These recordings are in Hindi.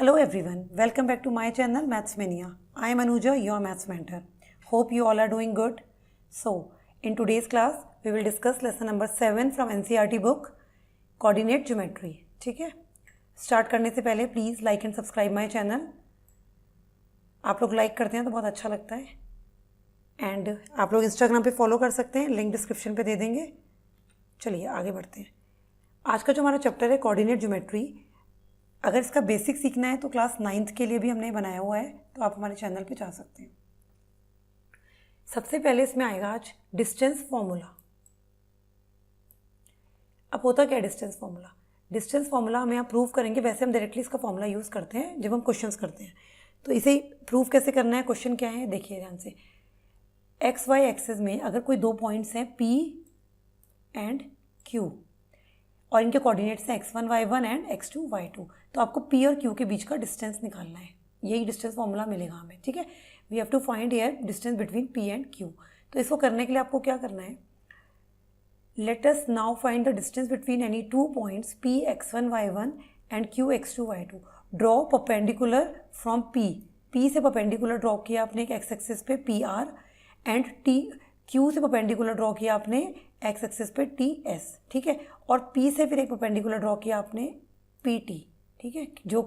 Hello everyone, welcome back to my channel Maths Mania. I am Anuja, your maths mentor. Hope you all are doing good. So, in today's class, we will discuss lesson number 7 from NCERT book, Coordinate Geometry. ठीक है, स्टार्ट करने से पहले please like and subscribe my channel. आप लोग लाइक करते हैं तो बहुत अच्छा लगता है. एंड आप लोग इंस्टाग्राम पे फॉलो कर सकते हैं, लिंक डिस्क्रिप्शन पे दे देंगे. चलिए आगे बढ़ते हैं. आज का जो हमारा चैप्टर है कोऑर्डिनेट ज्योमेट्री, अगर इसका बेसिक सीखना है तो क्लास 9th के लिए भी हमने बनाया हुआ है, तो आप हमारे चैनल पे जा सकते हैं. सबसे पहले इसमें आएगा आज डिस्टेंस फॉर्मूला. अब होता क्या है डिस्टेंस फॉर्मूला? डिस्टेंस फॉर्मूला हम यहाँ प्रूव करेंगे. वैसे हम डायरेक्टली इसका फॉर्मूला यूज़ करते हैं जब हम क्वेश्चंस करते हैं. तो इसे प्रूव कैसे करना है, क्वेश्चन क्या है देखिए ध्यान से. एक्स वाई एक्सेस में अगर कोई दो पॉइंट्स हैं P एंड Q और इनके कोऑर्डिनेट्स हैं x1 y1 and x2 y2, तो आपको P और Q के बीच का डिस्टेंस निकालना है. यही डिस्टेंस फॉर्मूला मिलेगा हमें. ठीक है, we have to find here distance between P and Q. तो इसको करने के लिए आपको क्या करना है, let us now find the distance between any two points P x1 y1 and Q x2 y2. Draw perpendicular from P से परपेंडिकुलर ड्रॉ किया आपने एक एक्स एक्सिस पे PR एंड Q से परपेंडिकुलर ड्रॉ किया आपने एक्स एक्सिस पे TS. ठीक है, और P से फिर एक परपेंडिकुलर ड्रॉ किया आपने PT. ठीक है, जो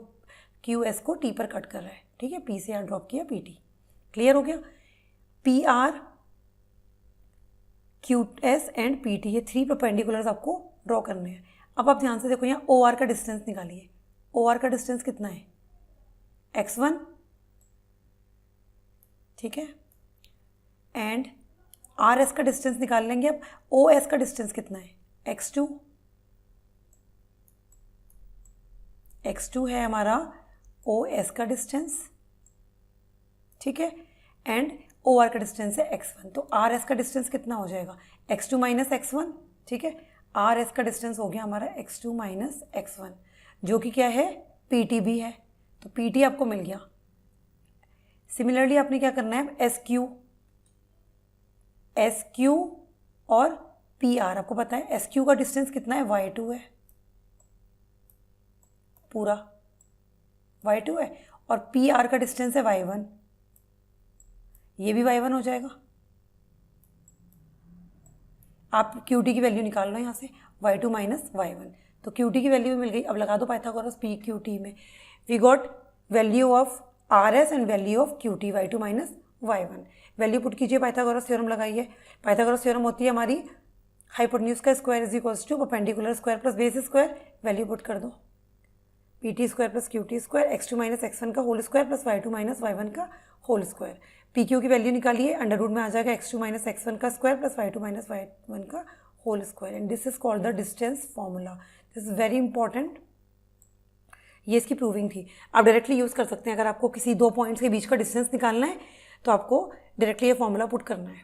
QS को T पर कट कर रहा है. ठीक है, P से R ड्रॉप किया PT. क्लियर हो गया? PR, QS एंड PT, ये थ्री परपेंडिकुलर्स आपको ड्रॉ करने हैं. अब आप ध्यान से देखो, यहाँ OR का डिस्टेंस निकालिए. OR का डिस्टेंस कितना है? x1. ठीक है, एंड RS का डिस्टेंस निकाल लेंगे. अब OS का डिस्टेंस कितना है? x2. x2 है हमारा OS का डिस्टेंस. ठीक है, एंड OR का डिस्टेंस है x1. तो RS का डिस्टेंस कितना हो जाएगा? x2 minus x1. ठीक है, RS का डिस्टेंस हो गया हमारा x2 माइनस x1, जो कि क्या है? PT भी है. तो PT आपको मिल गया. सिमिलरली आपने क्या करना है, SQ और PR. आपको पता है SQ का डिस्टेंस कितना है? y2 है, पूरा y2 है. और PR का डिस्टेंस है y1, ये भी y1 हो जाएगा. आप QT की वैल्यू निकाल लो यहाँ से, y2 माइनस y1. तो QT की वैल्यू मिल गई. अब लगा दो पाइथागोरस PQT में. We got value of RS and value of QT, y2 minus y1. Value put कीजिए, पाइथागोरस थ्योरम लगाइए. पाइथागोरस थ्योरम होती है हमारी हाइपोटेन्यूज का square is equals to perpendicular square plus base square. Value put कर दो, PT square plus QT square, x2 minus x1 का whole square plus y2 minus y1 का होल स्क्वायर. PQ की वैल्यू निकालिए, अंडर रूट में आ जाएगा x2 माइनस x1 का square plus y2 minus y1 का whole square. And this is called the distance formula. This is very important. ये इसकी प्रूविंग थी. आप डायरेक्टली यूज़ कर सकते हैं. अगर आपको किसी दो पॉइंट्स के बीच का डिस्टेंस निकालना है तो आपको डायरेक्टली ये फॉर्मूला पुट करना है.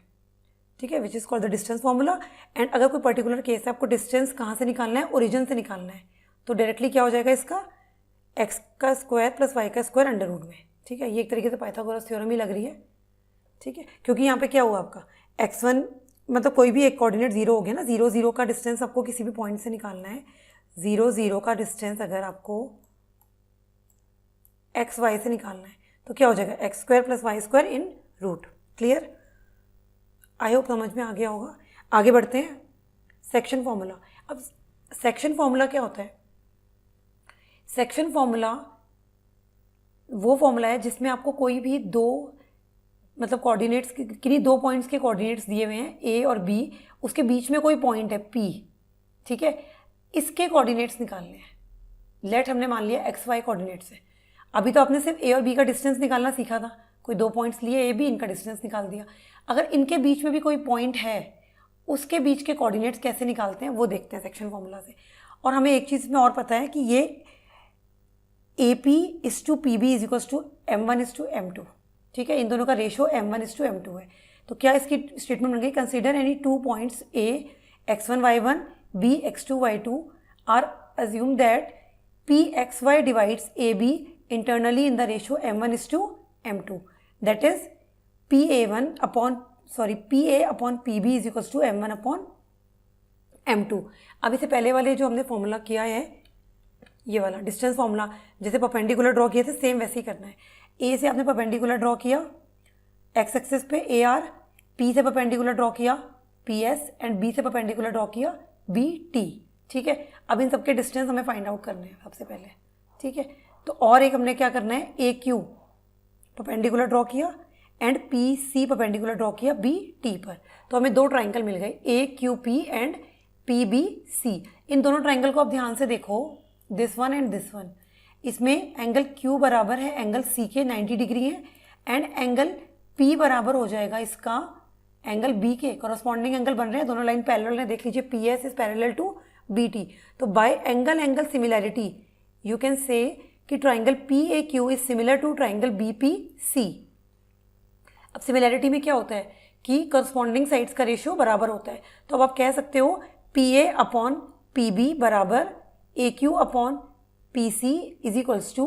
ठीक है, which is called the distance formula. And अगर कोई पर्टिकुलर केस है, आपको डिस्टेंस कहाँ से निकालना है? ओरिजिन से निकालना है. तो डायरेक्टली क्या हो जाएगा इसका? x का स्क्वायर प्लस y का स्क्वायर अंडर रूट में. ठीक है, ये एक तरीके से पाइथागोरस थ्योरम ही लग रही है. ठीक है, क्योंकि यहाँ पे क्या हुआ आपका x1, मतलब कोई भी एक कोऑर्डिनेट 0 हो गया ना. 0 0 का डिस्टेंस आपको किसी भी पॉइंट से निकालना है. 0 0 का डिस्टेंस अगर आपको एक्स वाई से निकालना है तो क्या हो जाएगा? X square plus y square in root. Clear? I hope समझ में आ गया होगा. आगे बढ़ते हैं. Section formula. अब सेक्शन फॉर्मूला क्या होता है? सेक्शन फॉर्मूला वो फॉर्मूला है जिसमें आपको कोई भी दो, मतलब कोऑर्डिनेट्स, किन्हीं दो पॉइंट्स के कोऑर्डिनेट्स दिए हुए हैं A और B, उसके बीच में कोई पॉइंट है P. ठीक है, इसके कोऑर्डिनेट्स निकालने हैं. लेट हमने मान लिया एक्स वाई कोऑर्डिनेट्स है. अभी तो आपने सिर्फ A और B का डिस्टेंस निकालना सीखा था. कोई दो पॉइंट्स लिए A B, इनका डिस्टेंस निकाल दिया. अगर इनके बीच में भी कोई पॉइंट है, उसके बीच के कोऑर्डिनेट्स कैसे निकालते हैं वो देखते हैं सेक्शन फॉर्मूला से. और हमें एक चीज़ में और पता है कि ये AP is to PB is equals to M1 is to M2. ठीक है, इन दोनों का ratio M1 is to M2 है. तो क्या इसकी स्टेटमेंट बन गई? Consider any two points A x1 y1 B x2 y2 are assume that PXY divides AB internally in the ratio M1 is to M2. That is PA upon PB is equals to M1 upon M2. अब इससे पहले वाले जो हमने फॉर्मूला किया है ये वाला डिस्टेंस फॉर्मूला जैसे परपेंडिकुलर ड्रॉ किए थे सेम वैसे ही करना है। ए से आपने परपेंडिकुलर ड्रॉ किया एक्स एक्सिस पे ए आर, पी से परपेंडिकुलर ड्रॉ किया पी एस एंड बी से परपेंडिकुलर ड्रॉ किया बी टी। ठीक है, अब इन सबके डिस्टेंस हमें फाइंड आउट करने हैं सबसे पहले। ठीक है, तो और एक हमने क्या करना है, ए क्यू परपेंडिकुलर ड्रॉ किया and P C perpendicular draw किया बी टी पर। तो हमें दो ट्राइंगल मिल गए A Q P and P B C. इन दोनों ट्राइंगल को आप ध्यान से देखो, this one and this one. इसमें एंगल क्यू बराबर है एंगल सी के 90 डिग्री है एंड एंगल पी बराबर हो जाएगा इसका एंगल बी के। कॉरस्पॉन्डिंग एंगल बन रहे हैं, दोनों लाइन पैरेलल है। देख लीजिए P S is parallel to B T. तो by angle angle similarity you can say कि triangle P A Q is similar to triangle B P C. अब सिमिलैरिटी में क्या होता है कि करस्पॉन्डिंग साइड्स का रेशियो बराबर होता है। तो अब आप कह सकते हो P A upon P B बराबर A Q upon P C is equals to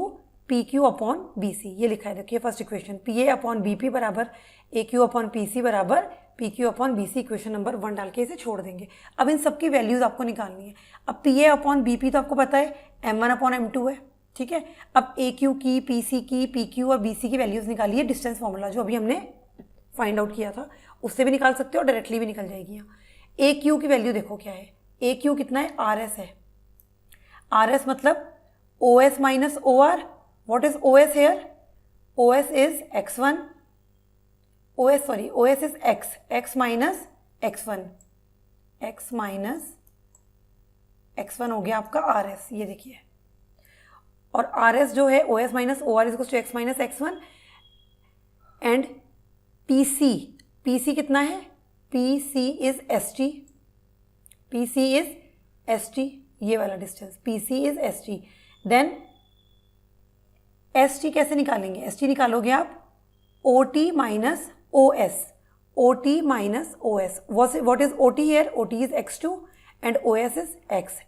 P Q upon B C. ये लिखा है, देखिए first equation P A upon B P बराबर A Q upon P C बराबर P Q upon B C. Equation number 1 डाल के इसे छोड़ देंगे। अब इन सबकी वैल्यूज आपको निकालनी है। अब P A upon B P तो आपको पता है M1 अपॉन M2 है। ठीक है, अब ए क्यू की, पी सी की, पी क्यू और बी सी की वैल्यूज निकालिए। डिस्टेंस फॉर्मूला जो अभी हमने फाइंड आउट किया था उससे भी निकाल सकते हो और डायरेक्टली भी निकल जाएगी। यहाँ ए क्यू की वैल्यू देखो क्या है, ए क्यू कितना है, आर एस है। आर एस मतलब O S minus O R. What is O S here, O S is x1, O S sorry O S is x minus x1, x minus x1 हो गया आपका आर एस। ये देखिए, और आर एस जो है O S minus O R is to x minus x1 and P C कितना है, P C is S T, P C is S T. ये वाला distance P C is S T. Then S T कैसे निकालेंगे, एस टी निकालोगे आप O T minus O S, O T minus O S. What is O T here, O T is x2 and O S is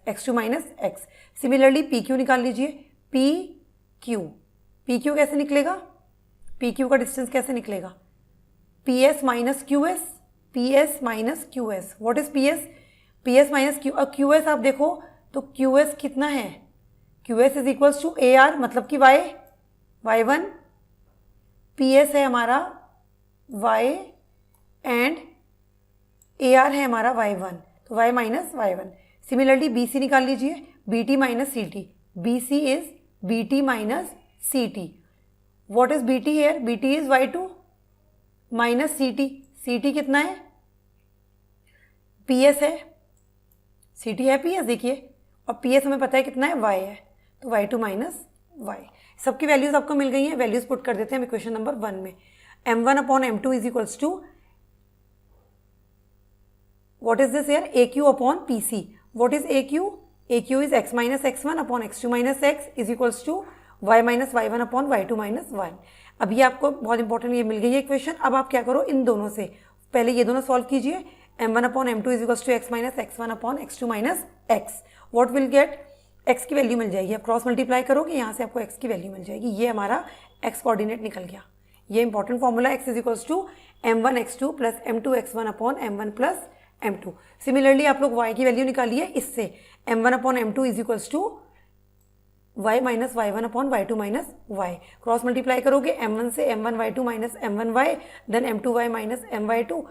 x2 minus x। Similarly P Q निकाल लीजिए, पी क्यू कैसे निकलेगा, पी क्यू का डिस्टेंस कैसे निकलेगा, P S minus Q S, P S minus Q S. What is P S minus Q. अब क्यू एस आप देखो तो क्यू एस कितना है, Q S is equals to A R मतलब कि y1, पी एस है हमारा y एंड ए आर है हमारा y1, तो y minus y1। Similarly B C निकाल लीजिए, B T minus C T, B C is B T minus C T. What is B T here, B T is y2 minus C T कितना है, पी एस है, सी टी है पी एस देखिए, और पी एस हमें पता है कितना है y है, तो y2 माइनस y। सबकी वैल्यूज आपको मिल गई हैं, वैल्यूज पुट कर देते हैं हम इक्वेशन नंबर 1 में। m1 upon m2 is equals to what is this here, A Q upon P C. What is A Q, A Q is x minus x1 upon x2 minus x is equals to y minus y1 upon y2 minus y। अब ये आपको बहुत इंपॉर्टेंट ये मिल गई है इक्वेशन। अब आप क्या करो, इन दोनों से पहले ये दोनों सॉल्व कीजिए, m1 upon m2 is equals to x minus x1 upon x2 minus x। What will get, x की वैल्यू मिल जाएगी। आप क्रॉस मल्टीप्लाई करोगे, यहाँ से आपको x की वैल्यू मिल जाएगी। ये हमारा x कोऑर्डिनेट निकल गया। ये important formula, x is equals to m1 x2 plus m2 x1 upon m1 plus m2। Similarly आप लोग y की वैल्यू निकालिए इससे, m1 upon m2 is equals to y minus y1 upon y2 minus y। Cross multiply करोगे m1 से m1 y2 minus m1 y, then m2 y minus my2,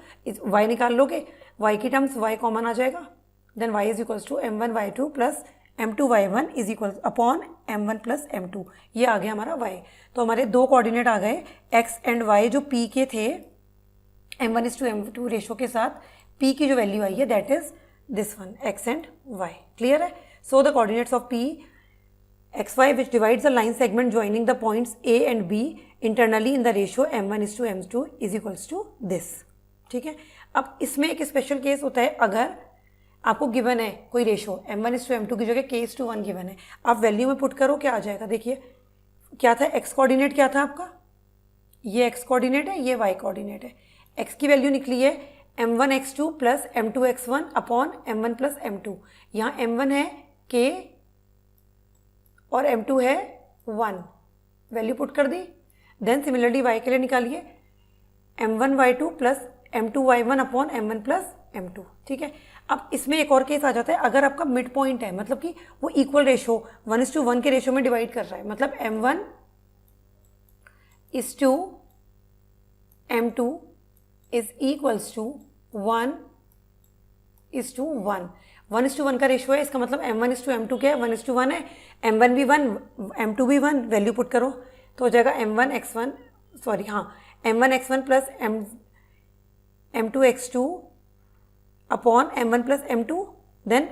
y निकाल लोगे, y की टर्म्स y कॉमन आ जाएगा, then y is equals to m1 y2 plus m2 y1 is equal upon m1 plus m2। ये आ गया हमारा y। तो हमारे दो कोऑर्डिनेट आ गए x एंड y जो p के थे m1 is to m2 ratio के साथ। p की जो वैल्यू आई है that is this one, x and y। Clear है। So the coordinates of p xy which divides the line segment joining the points a and b internally in the ratio m1 is to m2 is equals to this। ठीक है, अब इसमें एक स्पेशल केस होता है, अगर आपको गिवन है कोई ratio m1 is to m2 की जगह k is to 1 गिवन है, आप वैल्यू में पुट करो क्या आ जाएगा। देखिए क्या था, x कोऑर्डिनेट क्या था आपका, ये x कोऑर्डिनेट है, ये y कोऑर्डिनेट है। x की वैल्यू निकली है m1 x2 plus m2 x1 upon m1 plus m2। यहाँ m1 है k और m2 है 1, वैल्यू पुट कर दी। देन सिमिलरली y के लिए निकालिए m1 y2 plus m2 y1 upon m1 plus m2। ठीक है, अब इसमें एक और केस आ जाता है, अगर आपका मिड पॉइंट है, मतलब कि वो इक्वल रेशो 1:1 के रेशो में डिवाइड कर रहा है, मतलब m1 is to m2 is equals to 1:1. 1:1 का रेशो है, इसका मतलब m1:m2 क्या है, 1:1 है, m1 भी 1, m2 भी 1, वैल्यू पुट करो तो हो जाएगा m1x1 plus m2x2 upon m1 plus m2, then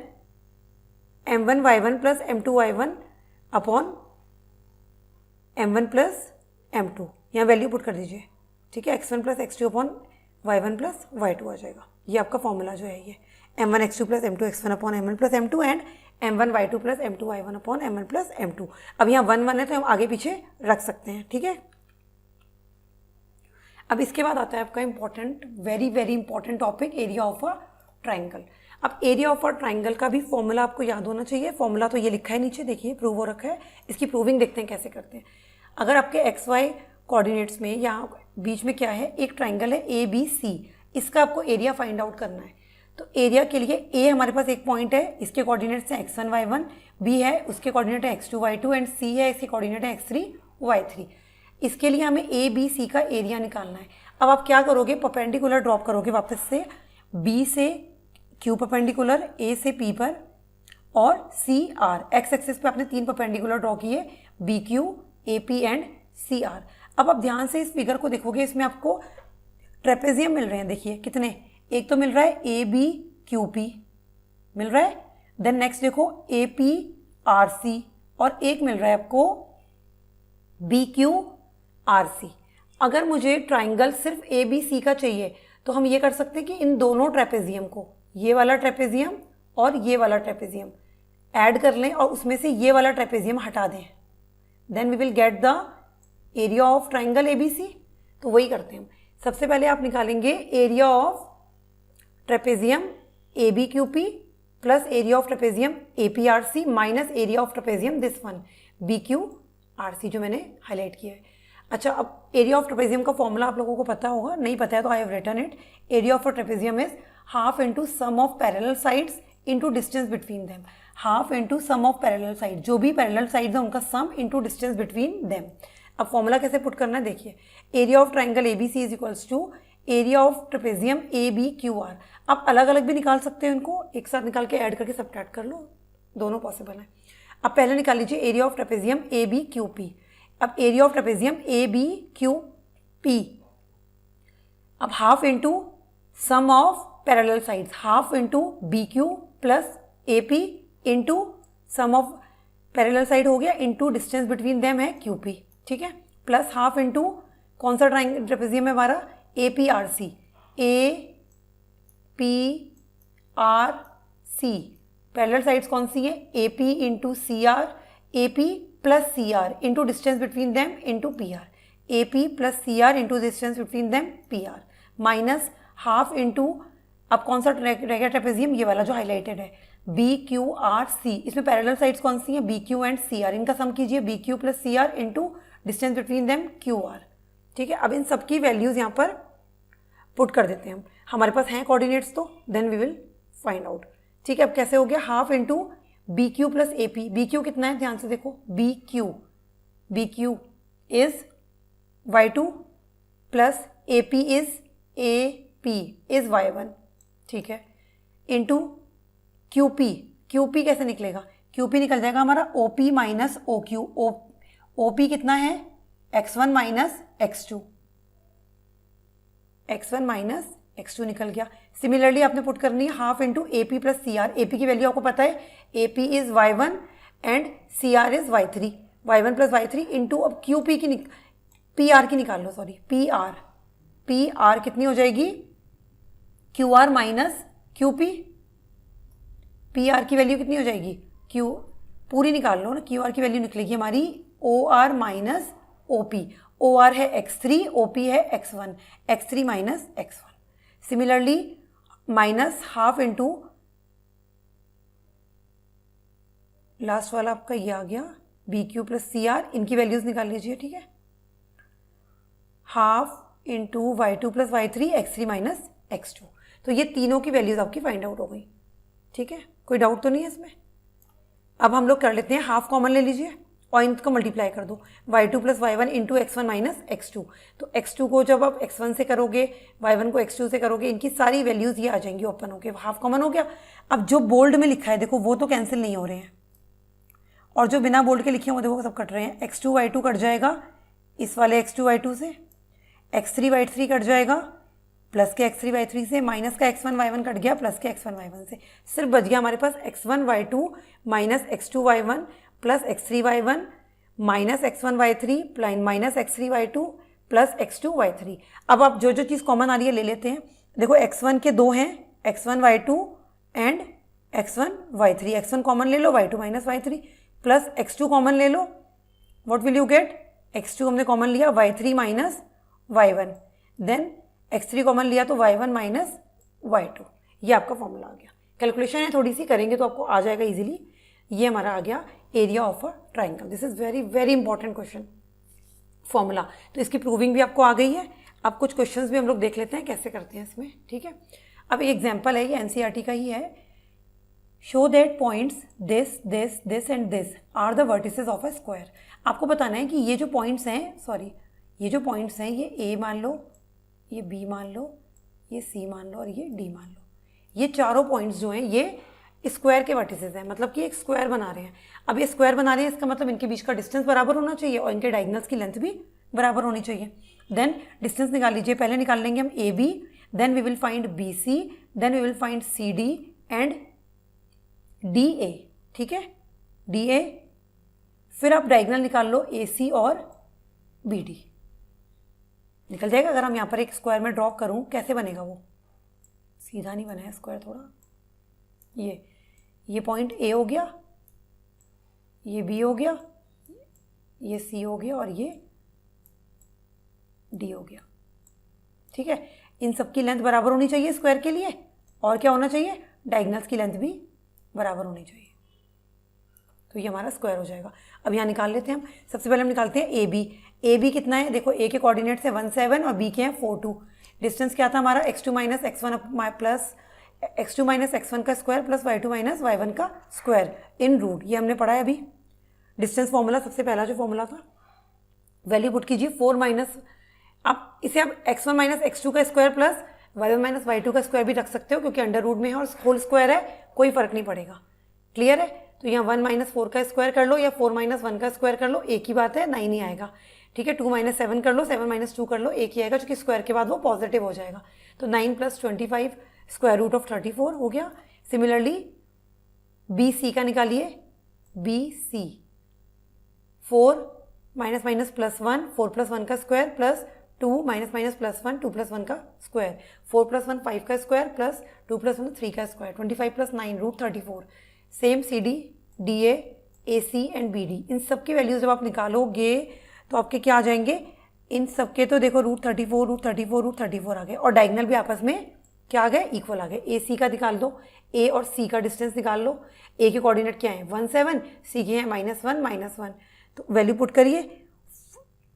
m1y1 plus m2y1 upon m1 plus m2, यहाँ वैल्यू पुट कर दीजिए, ठीक है, x1 plus x2 upon y1 plus y2 आ जाएगा। ये आपका फॉर्मूला जो है ये m1x2 plus m2x1 upon m1 plus m2 and m1y2 plus m2y1 upon m1 plus m2। अब यहाँ 1 1 है तो हम आगे पीछे रख सकते हैं, ठीक है। अब इसके बाद आता है आपका important, very very important topic, area of a triangle. अब एरिया ऑफ अ ट्राइंगल का भी फॉर्मूला आपको याद होना चाहिए। फॉर्मूला तो ये लिखा है नीचे, देखिए प्रूव हो रखा है, इसकी प्रूविंग देखते हैं कैसे करते हैं। अगर आपके एक्स वाई कोऑर्डिनेट्स में यहाँ बीच में क्या है, एक ट्राइंगल है ए बी सी, इसका आपको एरिया फाइंड आउट करना है। तो एरिया के लिए ए हमारे पास एक पॉइंट है, इसके कोऑर्डिनेट्स हैं x1 y1, बी है उसके कोऑर्डिनेट है x2 y2 एंड सी है इसके कोऑर्डिनेट है x3 y3। इसके लिए हमें ए बी सी का एरिया निकालना है। अब आप क्या करोगे, परपेंडिकुलर ड्रॉप करोगे वापस से, बी से क्यू परपेंडिकुलर, ए से पी पर और सी आर, एक्स एक्सिस पे आपने 3 परपेंडिकुलर ड्रॉ किए, B Q A P and C R. अब आप ध्यान से इस फिगर को देखोगे, इसमें आपको ट्रेपेजियम मिल रहे हैं, देखिए कितने, एक तो मिल रहा है ए बी क्यू पी मिल रहा है, देन नेक्स्ट देखो ए पी आर सी, और एक मिल रहा है आपको बी क्यू आर सी। अगर मुझे ट्राइंगल सिर्फ ए बी सी का चाहिए तो हम ये कर सकते हैं कि इन दोनों ट्रेपेजियम को, ये वाला ट्रेपेजियम और ये वाला ट्रेपेजियम ऐड कर लें और उसमें से ये वाला ट्रेपेजियम हटा दें, then we will get the area of triangle A B C. तो वही करते हैं हम। सबसे पहले आप निकालेंगे area of trapezium A B Q P plus area of trapezium A P R C minus area of trapezium this one B Q R C, जो मैंने हाईलाइट किया है। अच्छा, अब एरिया ऑफ ट्रेपेजियम का फॉर्मूला आप लोगों को पता होगा, नहीं पता है तो आई have written it. Area of trapezium is half into sum of parallel sides into distance between them. Half into sum of parallel side, जो भी पैरेलल साइड्स हैं उनका sum into distance between them. अब फॉर्मूला कैसे पुट करना है देखिए, area of triangle A B C is equals to area of trapezium A B Q R. आप अलग अलग भी निकाल सकते हो, इनको एक साथ निकाल के ऐड करके सब्ट्रैक्ट कर लो, दोनों पॉसिबल है। अब पहले निकाल लीजिए area of trapezium A B Q P. अब area of trapezium A B Q P, अब half into sum of parallel sides, half into B Q plus A P into sum of parallel side हो गया इंटू डिस्टेंस बिटवीन देम है क्यू पी, ठीक है, प्लस हाफ इंटू कौन सा ट्रेपेजियम है हमारा, A P R C, A P R C, parallel sides कौन सी है, A P into C R, A P plus C R into distance between them into P R, A P plus C R into distance between them P R, minus half into, अब कौन सा रह गया ट्रेपेजियम, ये वाला जो हाईलाइटेड है, बी क्यू आर सी, इसमें पैरेलल साइड्स कौन सी हैं, B Q and C R, इनका सम कीजिए, B Q plus C R into distance between them Q R, ठीक है। अब इन सबकी वैल्यूज यहाँ पर पुट कर देते हैं हम, हमारे पास हैं कोऑर्डिनेट्स तो then we will find out, ठीक है। अब कैसे हो गया, half into B Q plus A P, B Q कितना है ध्यान से देखो, B Q is y two plus A P is y one, ठीक है, इंटू क्यू पी कैसे निकलेगा, क्यू पी निकल जाएगा हमारा O P minus O Q, O P कितना है x1 minus x2, x1 minus x2 निकल गया। सिमिलरली आपने पुट करनी है half into A P plus C R, A P की वैल्यू आपको पता है, A P is y1 and C R is y3, y1 plus y3 into, अब क्यू पी की पी आर की निकाल लो, सॉरी पी आर कितनी हो जाएगी, Q R minus Q P R की वैल्यू कितनी हो जाएगी, क्यू पूरी निकाल लो ना, क्यू आर की वैल्यू निकलेगी हमारी O R minus O P, O R है x3, ओ पी है x1, x3 minus x1। Similarly minus half into last वाला आपका ये आ गया B Q plus C R, इनकी वैल्यूज निकाल लीजिए, ठीक है, half into y two plus y three, x3 minus x2। तो ये तीनों की वैल्यूज आपकी फाइंड आउट हो गई, ठीक है, कोई डाउट तो नहीं है इसमें। अब हम लोग कर लेते हैं, हाफ कॉमन ले लीजिए और इनको मल्टीप्लाई कर दो, y2 plus y1 into x1 minus x2। तो x2 को जब आप x1 से करोगे, y1 को x2 से करोगे, इनकी सारी वैल्यूज ये आ जाएंगी ओपन होके, हाफ कॉमन हो गया। अब जो बोल्ड में लिखा है देखो वो तो कैंसिल नहीं हो रहे हैं, और जो बिना बोल्ड के लिखे हैं वो देखो सब कट रहे हैं। x2 y2 कट जाएगा इस वाले x2 y2 से, x3 y3 कट जाएगा प्लस के x3 y3 से, माइनस का x1 y1 कट गया प्लस के x1 y1 से, सिर्फ बच गया हमारे पास x1 y2 minus x2 y1 plus x3 y1 minus x1 y3 minus x3 y2 plus x2 y3। अब आप जो जो चीज़ कॉमन आ रही है ले लेते हैं। देखो x1 के दो हैं, x1 y2 and x1 y3, x1 common ले लो, y2 minus y3 plus x2 common ले लो, what will you get, x2 हमने कॉमन लिया y3 minus y1, then x3 common लिया तो y1 माइनस y2। ये आपका फॉर्मूला आ गया। कैलकुलेशन है थोड़ी सी करेंगे तो आपको आ जाएगा इजीली। ये हमारा आ गया area of a triangle. This is very very important question, formula. तो इसकी प्रूविंग भी आपको आ गई है। अब कुछ क्वेश्चंस भी हम लोग देख लेते हैं कैसे करते हैं इसमें, ठीक है। अब एक एग्जांपल है, ये एनसीईआरटी का ही है। Show that points this this this and this are the vertices of a square. आपको बताना है कि ये जो पॉइंट्स हैं, सॉरी ये जो पॉइंट्स हैं, ये ए मान लो, ये बी मान लो, ये सी मान लो और ये डी मान लो। ये चारों पॉइंट्स जो हैं ये स्क्वायर के वर्टिसेस हैं, मतलब कि एक स्क्वायर बना रहे हैं। अब ये स्क्वायर बना रहे हैं, इसका मतलब इनके बीच का डिस्टेंस बराबर होना चाहिए और इनके डायगोनल्स की लेंथ भी बराबर होनी चाहिए। देन डिस्टेंस निकाल लीजिए, पहले निकाल लेंगे हम A B, then we will find B C, then we will find C D and D A, ठीक है, डी ए। फिर आप डायगोनल निकाल लो ए सी और बी डी, निकल जाएगा। अगर हम यहाँ पर एक स्क्वायर में ड्रॉ करूँ कैसे बनेगा, वो सीधा नहीं बना है स्क्वायर, थोड़ा ये पॉइंट ए हो गया, ये बी हो गया, ये सी हो गया और ये डी हो गया, ठीक है। इन सब की लेंथ बराबर होनी चाहिए स्क्वायर के लिए, और क्या होना चाहिए, डायगोनल्स की लेंथ भी बराबर होनी चाहिए, तो ये हमारा स्क्वायर हो जाएगा। अब यहाँ निकाल लेते हैं हम। सबसे पहले हम निकालते हैं ए बी। ए बी कितना है, देखो ए के कोऑर्डिनेट्स है 1 7 और बी के हैं 4 2। डिस्टेंस क्या था हमारा, x2 minus x1 plus x2 minus x1 का square plus y2 minus y1 का स्क्वायर इन रूट। ये हमने पढ़ा है अभी। डिस्टेंस फॉर्मूला सबसे पहला जो फॉर्मूला था, वैल्यू पुट कीजिए 4 माइनस, आप इसे आप x1 माइनस x2 का square plus y1 minus y2 का स्क्वायर भी रख सकते हो, क्योंकि अंडर रूट में है और होल स्क्वायर है, कोई फर्क नहीं पड़ेगा। क्लियर है। तो यहाँ 1 माइनस 4 का स्क्वायर कर लो या 4 माइनस 1 का स्क्वायर कर लो, एक ही बात है, 9 ही आएगा, ठीक है। 2 माइनस 7 कर लो, 7 माइनस 2 कर लो, एक ही आएगा, क्योंकि स्क्वायर के बाद वो पॉजिटिव हो जाएगा। तो 9 प्लस 25 स्क्वायर रूट ऑफ 34 हो गया। सिमिलरली बी सी का निकालिए, B C 4 minus minus plus 1, 4 plus 1 का square plus 2 minus minus plus 1, 2 plus 1 का स्क्वायर, 4 प्लस 1 5 का स्क्वायर प्लस 2 प्लस 1 3 का square, 25 plus 9 root 34। Same C D, D A C and B D, इन सब की वैल्यूज जब आप निकालोगे तो आपके क्या आ जाएंगे, इन सब के तो देखो रूट 34 रूट 34 रूट 34 आ गए, और डायगोनल भी आपस में क्या आ गए, इक्वल आ गए। ए सी का निकाल दो, ए और सी का डिस्टेंस निकाल लो। ए के कोऑर्डिनेट क्या है 1 7, सी के हैं -1 तो वैल्यू पुट करिए,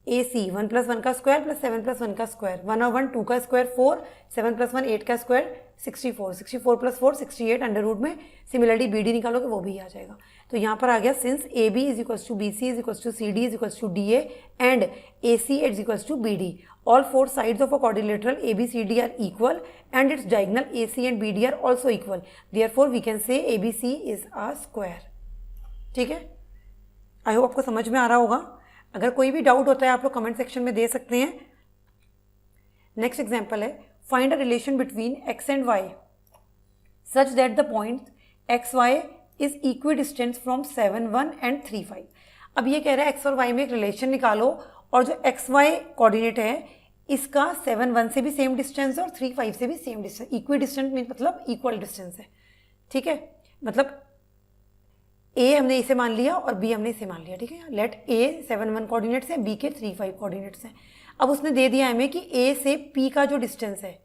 ए सी 1 प्लस 1 का स्क्वायर प्लस 7 प्लस 1 का स्क्वायर, 1 और 1 2 का स्क्वायर 4, 7 प्लस 1 8 का स्क्वायर 64, 64 प्लस 4 68 अंडर रूट में। सिमिलरली बी डी निकालोगे वो भी आ जाएगा। तो यहाँ पर आ गया, since A B is equals to B C is equals to C D is equals to D A and A C is equals to B D, all four sides of a quadrilateral ABCD are equal and its diagonal AC and BD are also equal. Therefore, we can say ABC is a square. ठीक है, आई होप आपको समझ में आ रहा होगा। अगर कोई भी डाउट होता है आप लोग कमेंट सेक्शन में दे सकते हैं। नेक्स्ट एग्जाम्पल है, find a relation between x and y such that the point X Y is equidistance from 7 1 and 3 5। अब ये कह रहा है x और y में एक रिलेशन निकालो, और जो एक्स वाई कोऑर्डिनेट है इसका 7 1 से भी सेम डिस्टेंस है और 3 5 से भी same distance, equi distance mean मतलब इक्वल डिस्टेंस है, ठीक है। मतलब ए हमने इसे मान लिया और बी हमने इसे मान लिया, ठीक है। लेट ए 7 1 कोऑर्डिनेट्स हैं, बी के 3 5 कोऑर्डिनेट्स हैं। अब उसने दे दिया हमें कि ए से पी का जो डिस्टेंस है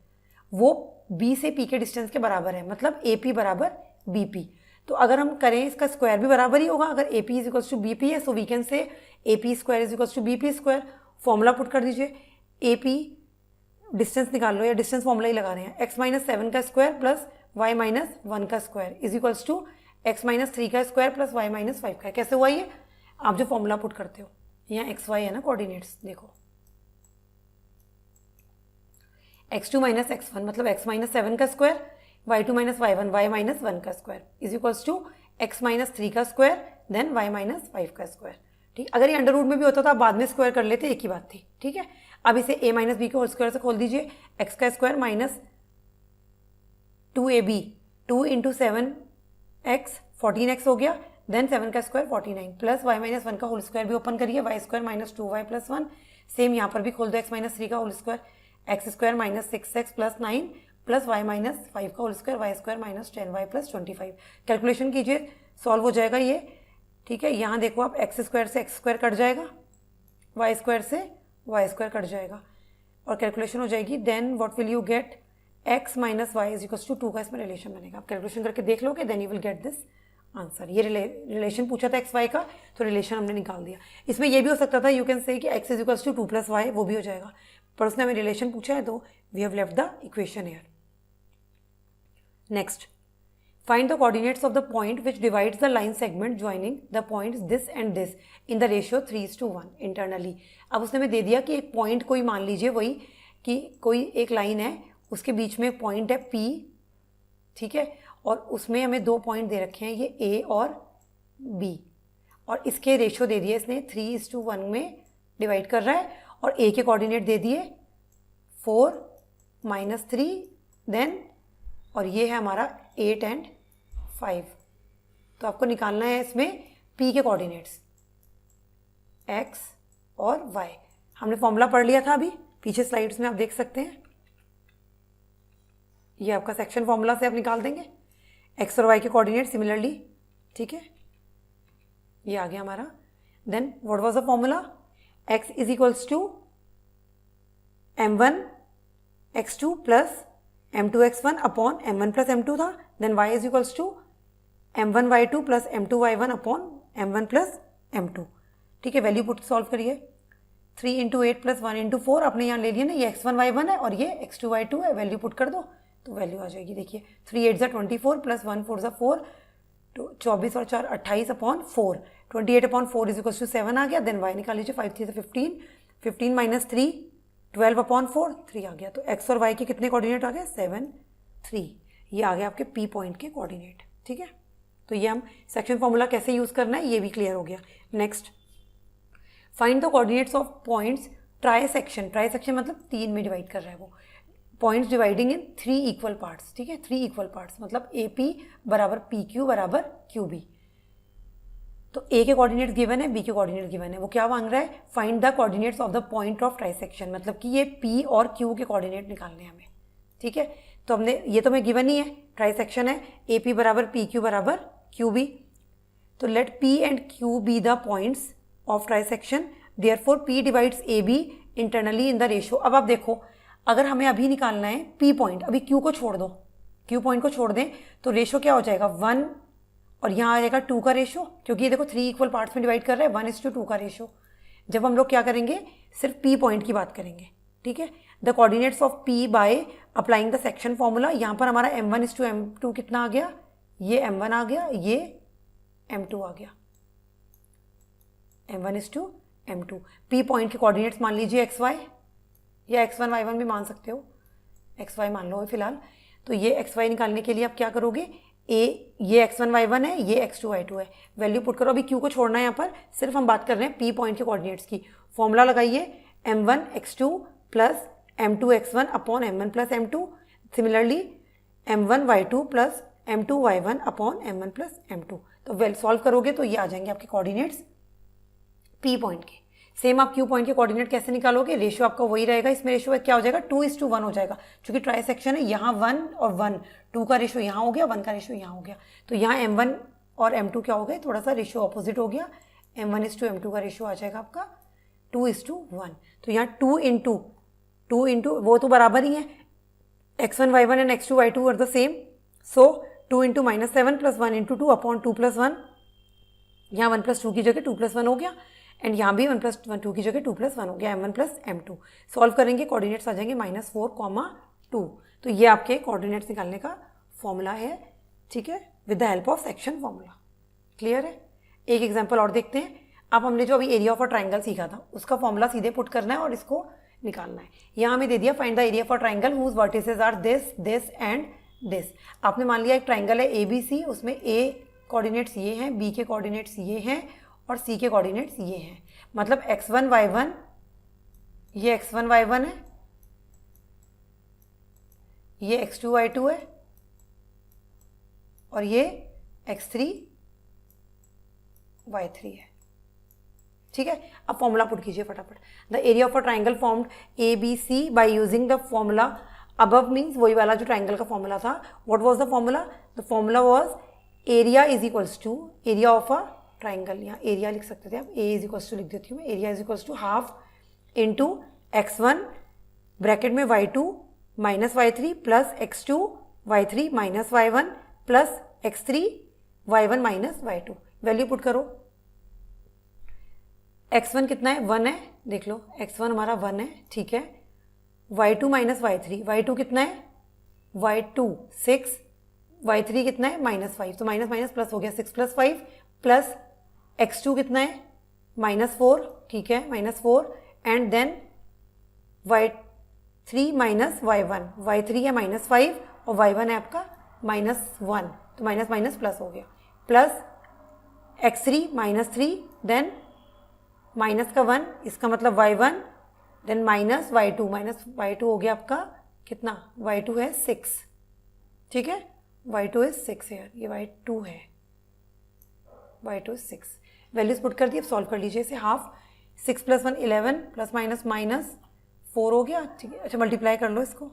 वो बी से पी के डिस्टेंस के बराबर है, मतलब ए पी बराबर बी पी। तो अगर हम करें इसका स्क्वायर भी बराबर ही होगा, अगर A P is equals to B P है, so we can say A P square is equals to B P square. Formula put कर दीजिए, ए पी डिस्टेंस निकाल लो, या डिस्टेंस फॉर्मूला ही लगा रहे हैं, x माइनस 7 का स्क्वायर प्लस y माइनस 1 का square is equals to x minus 3 का स्क्वायर प्लस y माइनस 5 का। कैसे हुआ ये? आप जो फॉर्मूला पुट करते हो, यहाँ एक्स वाई है ना कोऑर्डिनेट्स, देखो x2 माइनस x1 मतलब x माइनस 7 का square, y2 minus y1 y minus 1 का square is equals to x minus 3 का स्क्वायर देन y माइनस 5 का स्क्वायर। ठीक, अगर ये अंडर रूट में भी होता तो आप बाद में स्क्वायर कर लेते, एक ही बात थी। ठीक है, अब इसे a माइनस बी के होल स्क्वायर से खोल दीजिए, x का square minus 2ab 2 into 7x 14x हो गया, देन 7 का स्क्वायर 49 प्लस y माइनस 1 का होल स्क्वायर भी ओपन करिए, y square minus 2y plus 1, same यहाँ पर भी खोल दो x माइनस 3 का whole square, X square minus 6x plus 9 plus y minus 5 का whole square, y square minus 10y plus 25। Calculation कीजिए, सॉल्व हो जाएगा ये। ठीक है, यहाँ देखो आप एक्स स्क्वायर से एक्स स्क्वायर कट जाएगा, y स्क्वायर से y स्क्वायर कट जाएगा और कैलकुलेशन हो जाएगी। Then what will you get? x minus Y is equals to 2 का इसमें रिलेशन बनेगा। आप कैलकुलेशन करके देख लोगे, then you will get this answer. ये रिलेशन पूछा था एक्स वाई का, तो रिलेशन हमने निकाल दिया। इसमें ये भी हो सकता था, यू कैन से कि x is equals to 2 plus Y, वो भी हो जाएगा, पर उसने हमें रिलेशन पूछा है तो we have left the equation here. Next, find the coordinates of the point which divides the line segment joining the points this and this in the ratio 3:1 internally. अब उसने हमें दे दिया कि एक पॉइंट कोई मान लीजिए, वही कि कोई एक लाइन है, उसके बीच में एक पॉइंट है P, ठीक है, और उसमें हमें दो पॉइंट दे रखे हैं, ये A और B, और इसके रेशियो दे दिए इसने 3:1 में डिवाइड कर रहा है, और A के कोऑर्डिनेट दे दिए 4 - 3 देन, और ये है हमारा 8 एंड 5। तो आपको निकालना है इसमें P के कोऑर्डिनेट्स X और Y। हमने फॉर्मूला पढ़ लिया था अभी पीछे स्लाइड्स में, आप देख सकते हैं। ये आपका सेक्शन फॉर्मूला से आप निकाल देंगे X और Y के कोऑर्डिनेट सिमिलरली। ठीक है, ये आ गया हमारा। Then what was the formula? X is equals to m1 x2 plus m2 x1 upon m1 plus m2 था। Then y is equals to m1 y2 plus m2 y1 upon m1 plus m2। ठीक है, वैल्यू पुट सॉल्व करिए। 3 × 8 प्लस 1 × 4 आपने यहाँ ले लिया ना, ये x1 y1 है और ये x2 y2 है। वैल्यू पुट कर दो तो वैल्यू आ जाएगी, देखिए 3 8 24 प्लस 1 4 4, तो 24 और 4 28 upon 4, 28 upon 4 is equals to 7 आ गया। देन y निकाल लीजिए, 5 3 15, 15 माइनस 3 12 अपॉन 4 3 आ गया। तो x और y के कितने कोऑर्डिनेट आ गए? 7 3। ये आ गया आपके P पॉइंट के कोऑर्डिनेट। ठीक है, तो ये हम सेक्शन फॉर्मूला कैसे यूज़ करना है ये भी क्लियर हो गया। Next, find the coordinates of points try section. Try section मतलब 3 में डिवाइड कर रहा है वो, पॉइंट्स डिवाइडिंग इन 3 इक्वल पार्ट्स। ठीक है, 3 इक्वल पार्ट्स मतलब AP बराबर PQ बराबर QB। तो A के कोऑर्डिनेट्स गिवन है, B के कोऑर्डिनेट्स गिवन है। वो क्या मांग रहा है? Find the coordinates of the point of trisection, मतलब कि ये P और Q के कोऑर्डिनेट निकालने हैं हमें। ठीक है, तो हमने ये तो हमें गिवन ही है, ट्राइसेक्शन है AP बराबर PQ बराबर QB। तो let P and Q be the points of trisection, therefore P divides AB internally in the ratio. अब आप देखो, अगर हमें अभी निकालना है P पॉइंट, अभी Q को छोड़ दो, Q पॉइंट को छोड़ दें तो रेशियो क्या हो जाएगा? 1, और यहाँ आ जाएगा 2 का रेशियो, क्योंकि ये देखो 3 इक्वल पार्ट्स में डिवाइड कर रहे हैं, 1:2 का रेशियो। जब हम लोग क्या करेंगे, सिर्फ P पॉइंट की बात करेंगे। ठीक है, the coordinates of P by applying the section formula. यहाँ पर हमारा m1:m2 कितना आ गया? ये m1 आ गया, ये m2 आ गया, m1:m2। P पॉइंट के कोऑर्डिनेट्स मान लीजिए xy, या x1 y1 भी मान सकते हो, xy मान लो फिलहाल। तो ये xy निकालने के लिए आप क्या करोगे? ये x1 y1 है, ये x2 y2 है। वैल्यू पुट करो, अभी Q को छोड़ना है, यहाँ पर सिर्फ हम बात कर रहे हैं P पॉइंट के कोऑर्डिनेट्स की। फॉर्मूला लगाइए, m1 x2 plus m2 x1 upon m1 plus m2। Similarly m1 y2 plus m2 y1 upon m1 plus m2। तो सॉल्व करोगे तो ये आ जाएंगे आपके कोऑर्डिनेट्स P पॉइंट के। सेम आप Q पॉइंट के कोऑर्डिनेट कैसे निकालोगे? रेशियो आपका वही रहेगा, इसमें रेशियो क्या हो जाएगा? 2:1 हो जाएगा, क्योंकि ट्राई सेक्शन है। यहाँ 1 और 1, 2 का रेशियो यहाँ हो गया, 1 का रेशियो यहाँ हो गया। तो यहाँ m1 और m2 क्या हो गए? थोड़ा सा रेशियो ऑपोजिट हो गया। m1:m2 का रेशियो आ जाएगा आपका 2:1। तो यहाँ 2 इंटू वो तो बराबर ही है, x1 y1 and x2 y2 are the same. So 2 × -7 plus 1 × 2 upon 2 + 1। यहाँ 1 + 2 की जगह 2 + 1 हो गया, एंड यहाँ भी 1 + 2 की जगह 2 + 1 हो गया, m1 + m2। सॉल्व करेंगे, कोऑर्डिनेट्स आ जाएंगे -4, 2। तो ये आपके कोऑर्डिनेट्स निकालने का फॉर्मूला है, ठीक है, with the help of section formula. Clear है? एक एग्जांपल और देखते हैं। अब हमने जो अभी एरिया ऑफ अ ट्राइंगल सीखा था उसका फॉर्मूला सीधे पुट करना है और इसको निकालना है। यहाँ हमें दे दिया find the area for triangle whose vertices are this this and this. आपने मान लिया एक ट्राइंगल है ABC, उसमें A कोऑर्डिनेट्स ये हैं, B के कोऑर्डिनेट्स ये हैं और C के कोऑर्डिनेट्स ये हैं। मतलब x1 y1, ये x1 y1 है, ये x2 y2 है और ये x3 y3 है। ठीक है, अब फॉर्मूला पुट कीजिए फटाफट। The area of a triangle formed ABC by using the formula above means वही वाला जो ट्राइंगल का फॉर्मूला था। What was the formula? The formula was area is equals to area of a triangle, यहाँ एरिया लिख सकते थे आप, ए इज इक्वल्स टू लिख देती हूँ मैं, area is equals to half into x1 bracket में y2 minus y3 plus x2 y3 minus y1 plus x3 y1 minus y2। Value put करो। x1 कितना है? 1 है, देख लो x1 हमारा 1 है, ठीक है। y2 माइनस y3, y2 कितना है? y2 6, y3 कितना है? -5, तो माइनस माइनस प्लस हो गया, 6 + 5 प्लस x2 कितना है? -4, ठीक है, -4 and then y3 minus y1, y3 है -5 और y1 है आपका -1, तो माइनस माइनस प्लस हो गया, प्लस x3 -3 देन माइनस का 1, इसका मतलब y1 देन माइनस y2 हो गया आपका कितना? y2 है 6, ठीक है, y2 है 6 है, ये y2 है, y2 is 6। वैल्यूज पुट कर दी, अब सॉल्व कर लीजिए इसे। हाफ 6 + 1 11 प्लस माइनस माइनस 4 हो गया, ठीक है। अच्छा मल्टीप्लाई कर लो इसको,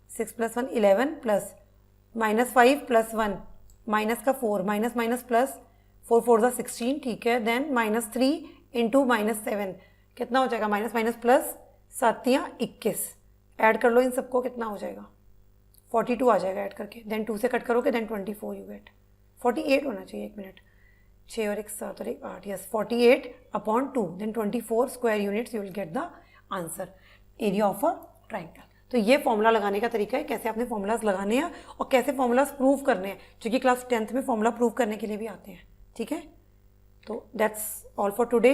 6 + 1 11 प्लस -5 + 1 माइनस का 4 माइनस माइनस प्लस 4 4 16, ठीक है। देन -3 इंटू -7 कितना हो जाएगा? माइनस माइनस प्लस 7 या 21, ऐड कर लो इन सबको, कितना हो जाएगा? 42 आ जाएगा ऐड करके, देन 2 से कट करोगे देन 24 यू गेट, 48 होना चाहिए, 1 मिनट, 6 और 1 7 और 1 8, yes 48/2 then 24 square units, you will get the answer area of a triangle. तो ये फॉर्मूला लगाने का तरीका है, कैसे आपने फॉर्मूलाज लगाने हैं और कैसे फॉर्मूलाज प्रूव करने हैं, जो कि क्लास 10th में फॉर्मूला प्रूव करने के लिए भी आते हैं, ठीक है। तो that's all for today,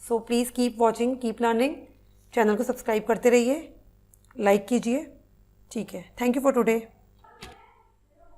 so please keep watching, keep learning. Channel को सब्सक्राइब करते रहिए, लाइक कीजिए, ठीक है। Thank you for today.